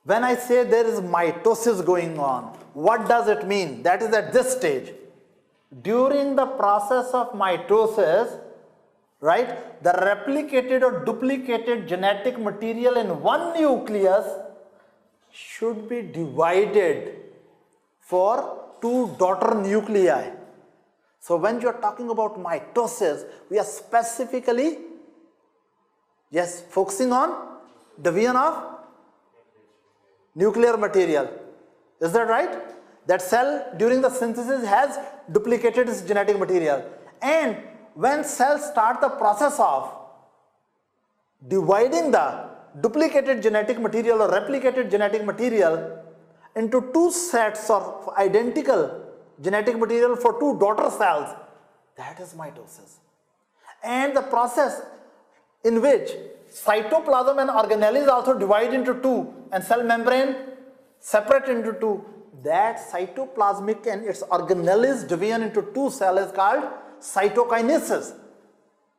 When I say there is mitosis going on, what does it mean? That is at this stage. During the process of mitosis, right, the replicated or duplicated genetic material in one nucleus should be divided for two daughter nuclei. So when you are talking about mitosis, we are specifically, yes, focusing on division of nuclear material. Is that right? That cell during the synthesis has duplicated its genetic material. And when cells start the process of dividing the duplicated genetic material or replicated genetic material into two sets of identical genetic material for two daughter cells, that is mitosis. And the process in which cytoplasm and organelles also divide into two and cell membrane separate into two, that cytoplasmic and its organelles division into two cells is called cytokinesis.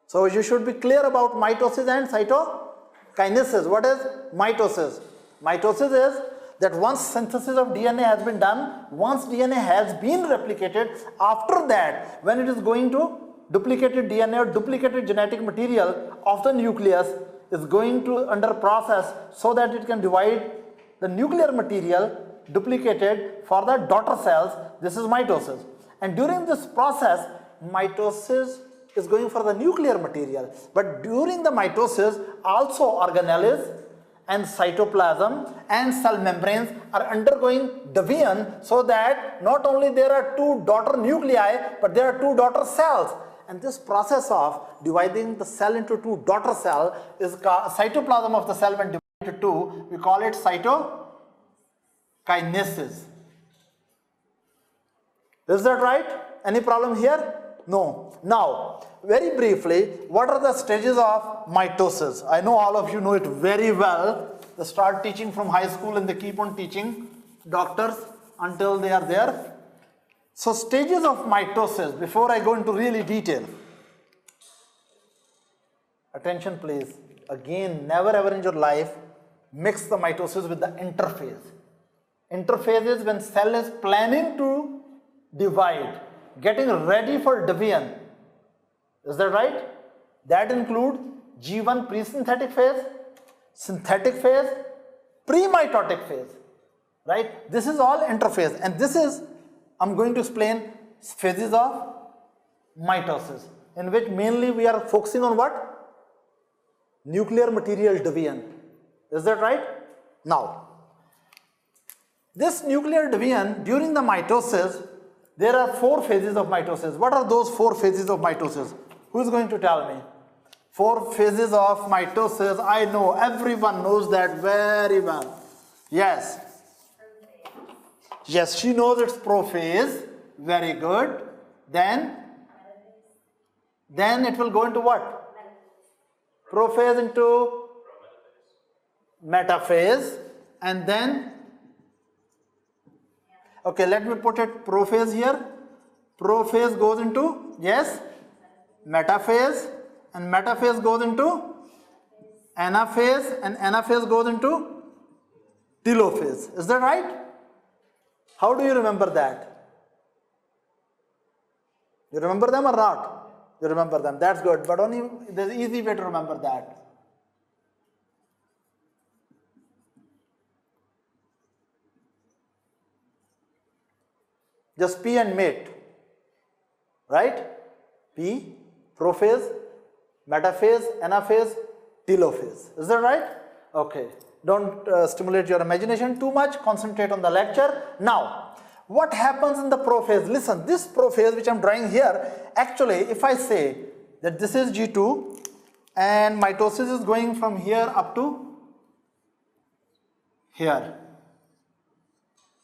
So you should be clear about mitosis and cytokinesis. What is mitosis? Mitosis is that once synthesis of DNA has been done, once DNA has been replicated, after that, when it is going to duplicated DNA or duplicated genetic material of the nucleus is going to under process so that it can divide the nuclear material duplicated for the daughter cells. This is mitosis. And during this process, mitosis is going for the nuclear material. But during the mitosis, also organelles and cytoplasm and cell membranes are undergoing division, so that not only there are two daughter nuclei, but there are two daughter cells. And this process of dividing the cell into two daughter cells is called cytoplasm of the cell when divided into two. We call it cytokinesis. Is that right? Any problem here? No. Now, very briefly, what are the stages of mitosis? I know all of you know it very well. They start teaching from high school and they keep on teaching doctors until they are there. So stages of mitosis, before I go into really detail. Attention please. Again, never ever in your life mix the mitosis with the interphase. Interphase is when cell is planning to divide, getting ready for division. Is that right? That includes G1 pre-synthetic phase, synthetic phase, pre-mitotic phase. Right? This is all interphase, and this is, I'm going to explain phases of mitosis, in which mainly we are focusing on what? Nuclear material division. Is that right? Now, this nuclear division during the mitosis, there are 4 phases of mitosis. What are those 4 phases of mitosis? Who is going to tell me? 4 phases of mitosis. I know, everyone knows that very well. Yes. Yes, she knows it's prophase. Very good. Then it will go into what? Prophase into metaphase. And then, okay, let me put it prophase here. Prophase goes into, yes, metaphase. And metaphase goes into anaphase. And anaphase goes into telophase. Is that right? How do you remember that? You remember them or not? You remember them. That's good. But only there's an easy way to remember that. Just P and mate. Right? P, prophase, metaphase, anaphase, telophase. Is that right? Okay. Don't stimulate your imagination too much. Concentrate on the lecture. Now, what happens in the prophase? Listen, this prophase which I am drawing here, actually, if I say that this is G2 and mitosis is going from here up to here.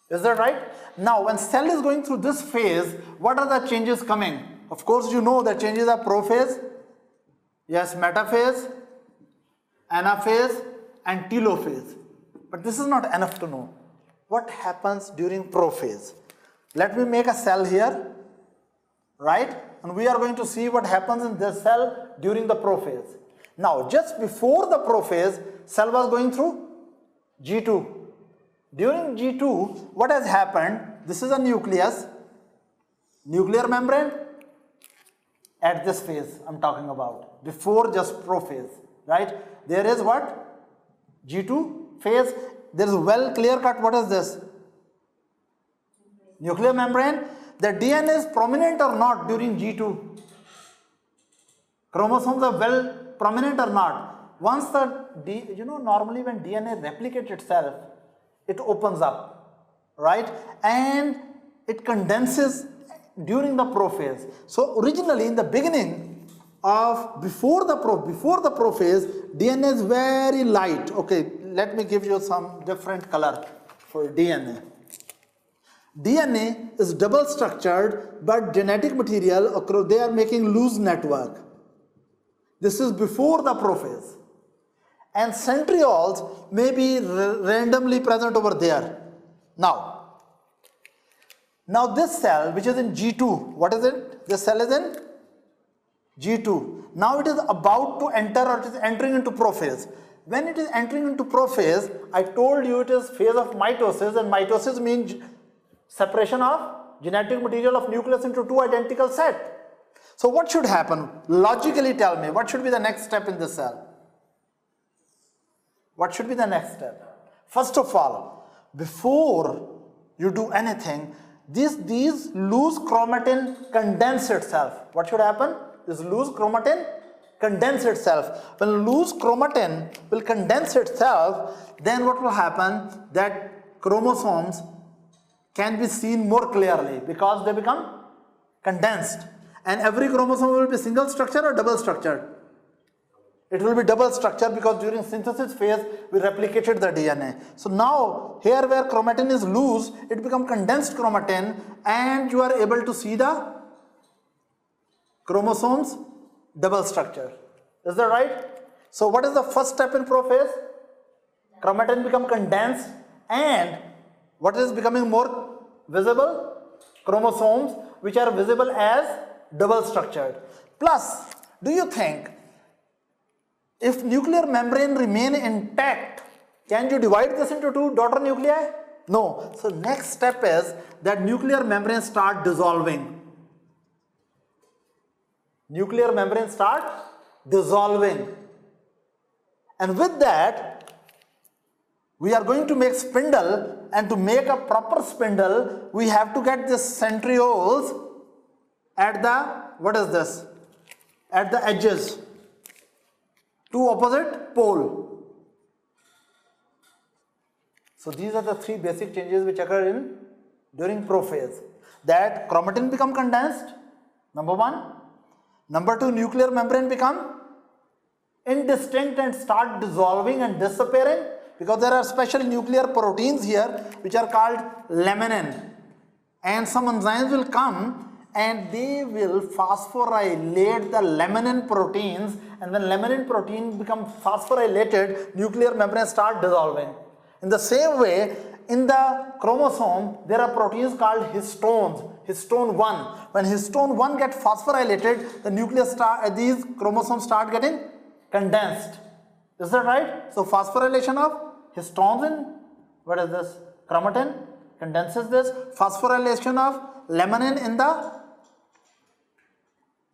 Is that right? Now, when cell is going through this phase, what are the changes coming? Of course, you know the changes are prophase, yes, metaphase, anaphase, and telophase. But this is not enough to know. What happens during prophase? Let me make a cell here, right? And we are going to see what happens in this cell during the prophase. Now, just before the prophase, cell was going through G2. During G2, what has happened? This is a nucleus, nuclear membrane at this phase I'm talking about, before just prophase, right? There is what? G2 phase. There is well clear cut. What is this? Nuclear membrane. The DNA is prominent or not during G2? Chromosomes are well prominent or not? Once the, normally when DNA replicates itself, it opens up, right? And it condenses during the prophase. So originally in the beginning of, before the prophase, DNA is very light. Okay, let me give you some different color for DNA. DNA is double structured, but genetic material, they are making loose network. This is before the prophase. And centrioles may be randomly present over there. Now this cell, which is in G2, what is it? This cell is in G2. Now it is about to enter, or it is entering into prophase. When it is entering into prophase, I told you it is phase of mitosis, and mitosis means separation of genetic material of nucleus into two identical sets. So what should happen? Logically tell me, what should be the next step in this cell? What should be the next step? First of all, before you do anything, these loose chromatin condense itself. What should happen? This loose chromatin condense itself. When loose chromatin will condense itself, then what will happen? That chromosomes can be seen more clearly because they become condensed. And every chromosome will be single structure or double structured? It will be double structured because during synthesis phase we replicated the DNA. So now here where chromatin is loose, it becomes condensed chromatin, and you are able to see the chromosomes double structure. Is that right? So what is the first step in prophase? Chromatin become condensed, and what is becoming more visible? Chromosomes, which are visible as double structured. Plus, do you think if nuclear membrane remain intact, can you divide this into two daughter nuclei? No. So next step is that nuclear membrane start dissolving. Nuclear membrane start dissolving. And with that, we are going to make spindle, and to make a proper spindle, we have to get this centrioles at the, what is this? At the edges. Two opposite pole. So these are the three basic changes which occur during prophase. That chromatin become condensed, number one. Number two, nuclear membrane become indistinct and start dissolving and disappearing, because there are special nuclear proteins here which are called laminin, and some enzymes will come and they will phosphorylate the laminin proteins, and when laminin protein becomes phosphorylated, nuclear membrane start dissolving. In the same way, in the chromosome, there are proteins called histones, histone 1. When histone 1 gets phosphorylated, the nucleus these chromosomes start getting condensed. Is that right? So phosphorylation of histones in, what is this? Chromatin condenses this. Phosphorylation of laminin in the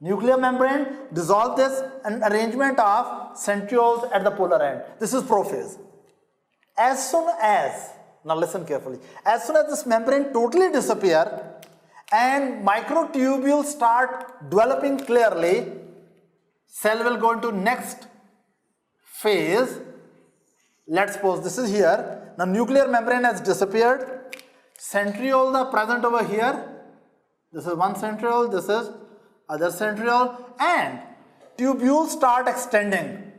nuclear membrane dissolve this, and arrangement of centrioles at the polar end. This is prophase. As soon as, now listen carefully, as soon as this membrane totally disappear and microtubules start developing clearly, cell will go into next phase. Let's suppose this is here. Now nuclear membrane has disappeared. Centrioles are present over here. This is one centriole, this is other centriole, and tubules start extending.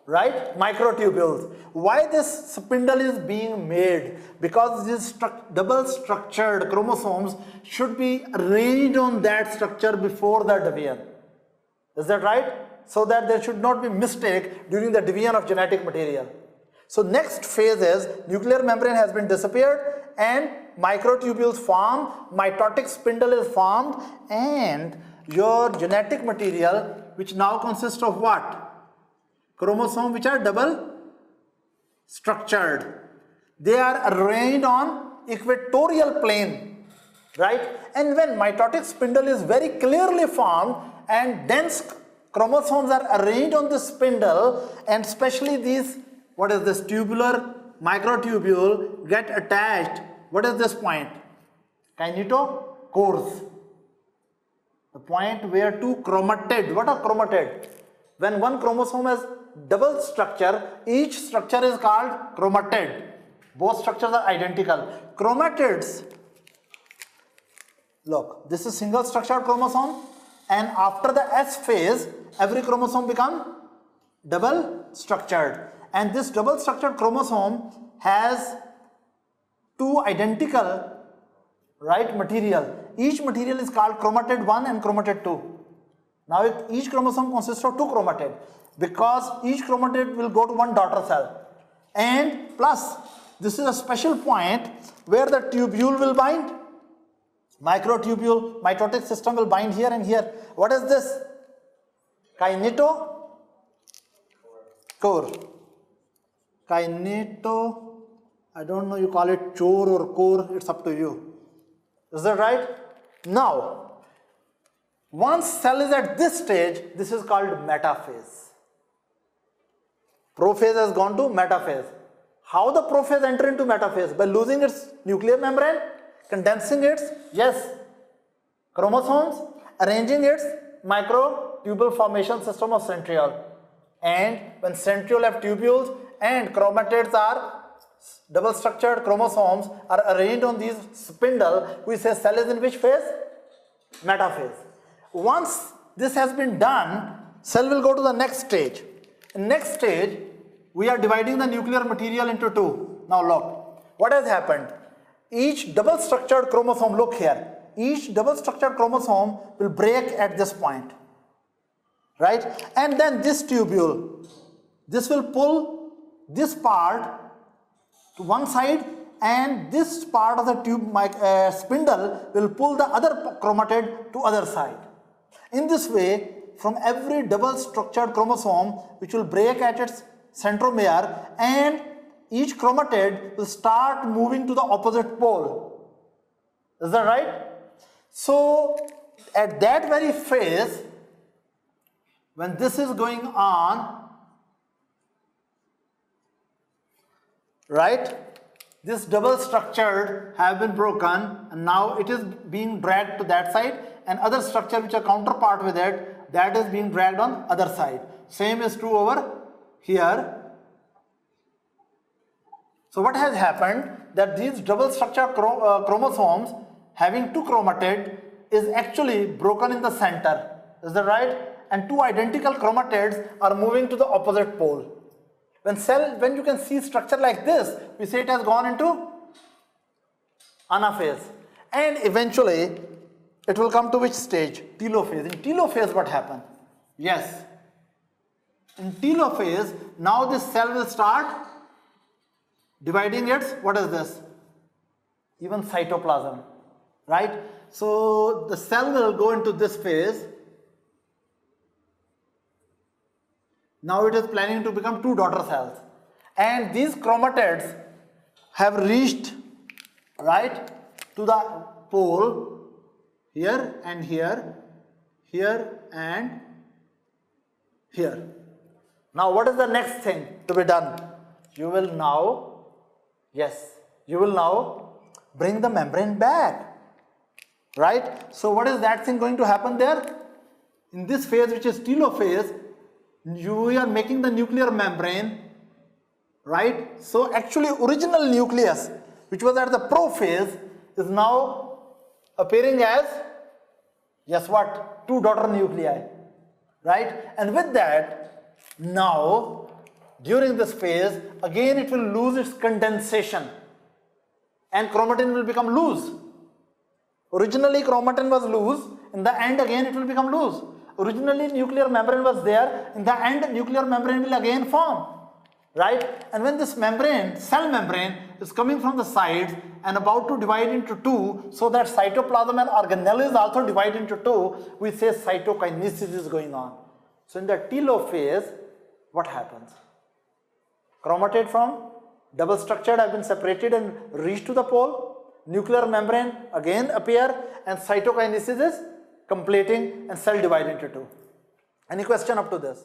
Right? Microtubules. Why this spindle is being made? Because these double structured chromosomes should be arranged on that structure before the division. Is that right? So that there should not be mistake during the division of genetic material. So next phase is nuclear membrane has been disappeared and microtubules form, mitotic spindle is formed, and your genetic material which now consists of what? Chromosomes which are double structured. They are arranged on equatorial plane, right? And when mitotic spindle is very clearly formed and dense chromosomes are arranged on the spindle, and especially these, what is this, tubular microtubule get attached. What is this point? Kinetocores. The point where two chromatid, what are chromatid? When one chromosome has double structure, each structure is called chromatid. Both structures are identical. Chromatids, look, this is single structured chromosome, and after the S phase, every chromosome becomes double structured. And this double structured chromosome has two identical, right, material. Each material is called chromatid 1 and chromatid 2. Now each chromosome consists of two chromatid, because each chromatid will go to one daughter cell. And plus, this is a special point where the tubule will bind. Microtubule, mitotic system will bind here and here. What is this? Kinetocore. Kineto, I don't know, you call it chore or core, it's up to you. Is that right? Now, once cell is at this stage, this is called metaphase. Prophase has gone to metaphase. How the prophase enter into metaphase? By losing its nuclear membrane, condensing its, yes, chromosomes, arranging its microtubule formation system of centriole. And when centriole have tubules and chromatids are double structured chromosomes are arranged on these spindle, we say cell is in which phase? Metaphase. Once this has been done, cell will go to the next stage. In next stage, we are dividing the nuclear material into two. Now look, what has happened? Each double structured chromosome, look here, each double structured chromosome will break at this point, right? And then this tubule, this will pull this part to one side, and this part of the spindle will pull the other chromatid to other side. In this way, from every double structured chromosome which will break at its centromere, and each chromatid will start moving to the opposite pole. Is that right? So at that very phase, when this is going on, right, this double structured have been broken, and now it is being dragged to that side, and other structure which are counterpart with it, that is being dragged on other side. Same is true over here. So what has happened, that these double structured chromosomes having two chromatid is actually broken in the center. Is that right? And two identical chromatids are moving to the opposite pole. When you can see structure like this, we say it has gone into anaphase. And eventually, it will come to which stage? Telophase. In telophase, what happened? Yes. In telophase, now this cell will start dividing its, what is this? Even cytoplasm, right? So the cell will go into this phase. Now it is planning to become two daughter cells. And these chromatids have reached, right, to the pole here and here, here and here. Now what is the next thing to be done? You will now, yes, you will now bring the membrane back, right? So what is that thing going to happen there? In this phase, which is telophase, you are making the nuclear membrane, right? So actually original nucleus, which was at the prophase, is now appearing as, yes, what? Two daughter nuclei, right? And with that, now during this phase, again it will lose its condensation and chromatin will become loose. Originally chromatin was loose, in the end again it will become loose. Originally nuclear membrane was there, in the end nuclear membrane will again form, right? And when this membrane, cell membrane, is coming from the sides and about to divide into two, so that cytoplasm and organelle is also divided into two, we say cytokinesis is going on. So in the telophase, what happens? Chromatid from double structured have been separated and reached to the pole. Nuclear membrane again appear, and cytokinases is completing and cell divide into two. Any question up to this?